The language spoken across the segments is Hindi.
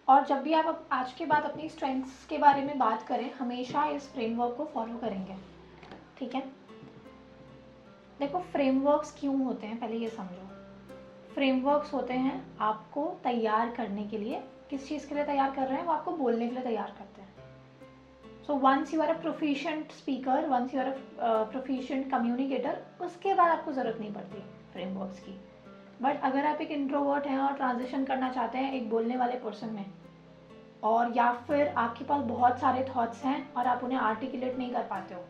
और जब भी आप आज के बाद अपनी स्ट्रेंथ्स के बारे में बात करें, हमेशा इस फ्रेमवर्क को फॉलो करेंगे, ठीक है। देखो फ्रेमवर्क्स क्यों होते हैं, पहले ये समझो। फ्रेमवर्क्स होते हैं आपको तैयार करने के लिए। किस चीज़ के लिए तैयार कर रहे हैं? वो आपको बोलने के लिए तैयार करते हैं। So once you are a proficient speaker, once you are a proficient communicator, उसके बाद आपको ज़रूरत नहीं पड़ती फ्रेमवर्क्स की। बट अगर आप एक इंट्रोवर्ट हैं और ट्रांजिशन करना चाहते हैं एक बोलने वाले पर्सन में, और या फिर आपके पास बहुत सारे थॉट्स हैं और आप उन्हें आर्टिकुलेट नहीं कर पाते हो,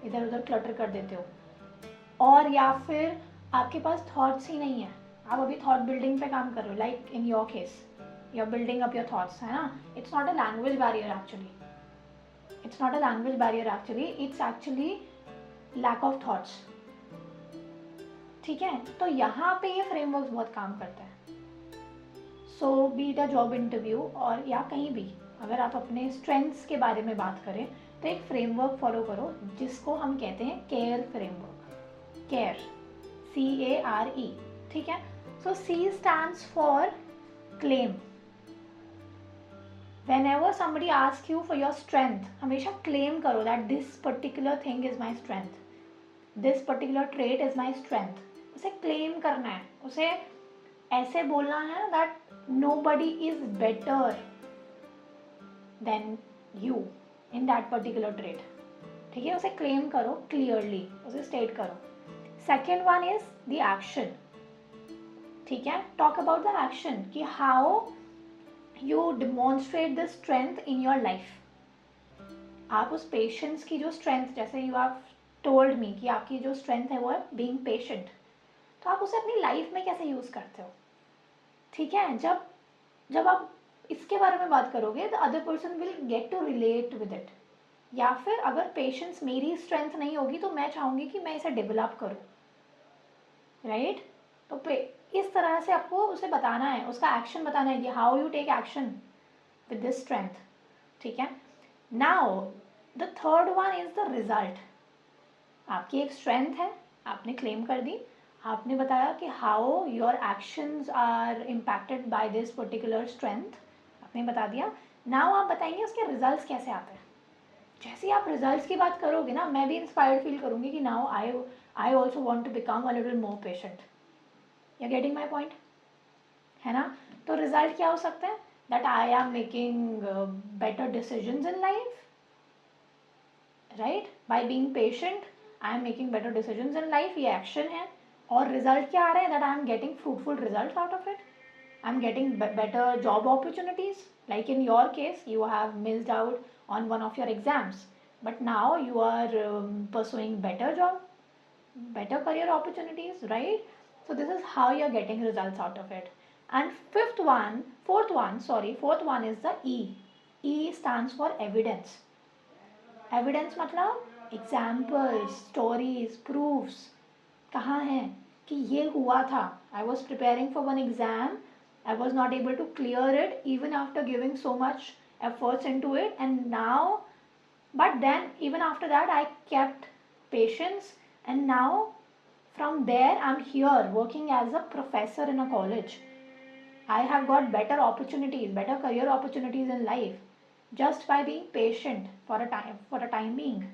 इधर उधर क्लटर कर देते हो, और या फिर आपके पास थॉट्स ही नहीं है, आप अभी थॉट बिल्डिंग पे काम कर रहे हो, like in your case you are building up your thoughts, है ना। It's not a language barrier actually, it's not a language barrier actually, it's actually lack of thoughts, ठीक है। तो यहाँ पे ये फ्रेमवर्क बहुत काम करता है। So be it a job interview और या कहीं भी अगर आप अपने स्ट्रेंथ्स के बारे में बात करें तो एक फ्रेमवर्क फॉलो करो जिसको हम कहते हैं केयर फ्रेमवर्क, केयर, CARE, ठीक है। सो C stands for claim. Whenever somebody asks you for your strength, हमेशा क्लेम करो that this particular thing is my strength, this particular trait is my strength. उसे क्लेम करना है, उसे ऐसे बोलना है that nobody is better than you in that particular trait, ठीक है। उसे क्लेम करो क्लियरली, उसे स्टेट करो। Second one is the action, ठीक है। टॉक अबाउट द एक्शन कि how you demonstrate the strength in your life. आप उस पेशेंस की जो स्ट्रेंथ, जैसे यू हैव टोल्ड मी कि आपकी जो स्ट्रेंथ है वो है बीइंग पेशेंट, तो आप उसे अपनी लाइफ में कैसे यूज करते हो, ठीक है। जब जब आप इसके बारे में बात करोगे तो other person will get to relate with it. या फिर अगर पेशेंस मेरी स्ट्रेंथ नहीं होगी तो मैं चाहूँगी कि मैं इसे डेवलप करूँ, राइट। तो इस तरह से आपको उसे बताना है, उसका एक्शन बताना है कि how you take action with this strength, ठीक है। Now the third one is the result. आपकी एक स्ट्रेंथ है, आपने क्लेम कर दी, आपने बताया कि how your actions are impacted by this particular strength, आपने बता दिया। नाउ आप बताएंगे उसके रिजल्ट्स कैसे आते हैं। जैसे ही आप रिजल्ट्स की बात करोगे ना, मैं भी इंस्पायर्ड फील करूंगी कि now I also want to become a little more patient. You getting my point, है ना। तो रिजल्ट क्या हो सकता है? That I am making better decisions in life, right. By being patient I am making better decisions in life, ये एक्शन है। और रिजल्ट क्या आ रहा है? That I am getting fruitful result out of it, I am getting better job opportunities. Like in your case you have missed out on one of your exams, but now you are pursuing better job, better career opportunities, right? So this is how you're getting results out of it. And fourth one is the E stands for evidence. Evidence मतलब examples, stories, proofs, कहाँ है कि ये हुआ था। I was preparing for one exam, I was not able to clear it even after giving so much efforts into it, and now, but then even after that I kept patience, and now from there I'm here working as a professor in a college. I have got better opportunities, better career opportunities in life just by being patient for a time being,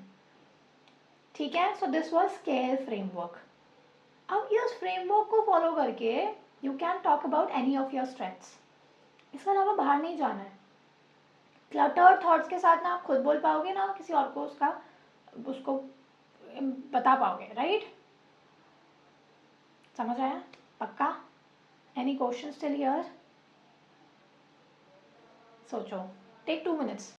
ठीक है। So this was care framework. अब इस फ्रेमवर्क को फॉलो करके you can talk about any of your strengths. इसके अलावा बाहर नहीं जाना है। क्लटर थॉट्स के साथ ना आप खुद बोल पाओगे ना किसी और को उसको बता पाओगे, राइट। समझ आया? पक्का? Any question still here? सोचो, टेक 2 minutes.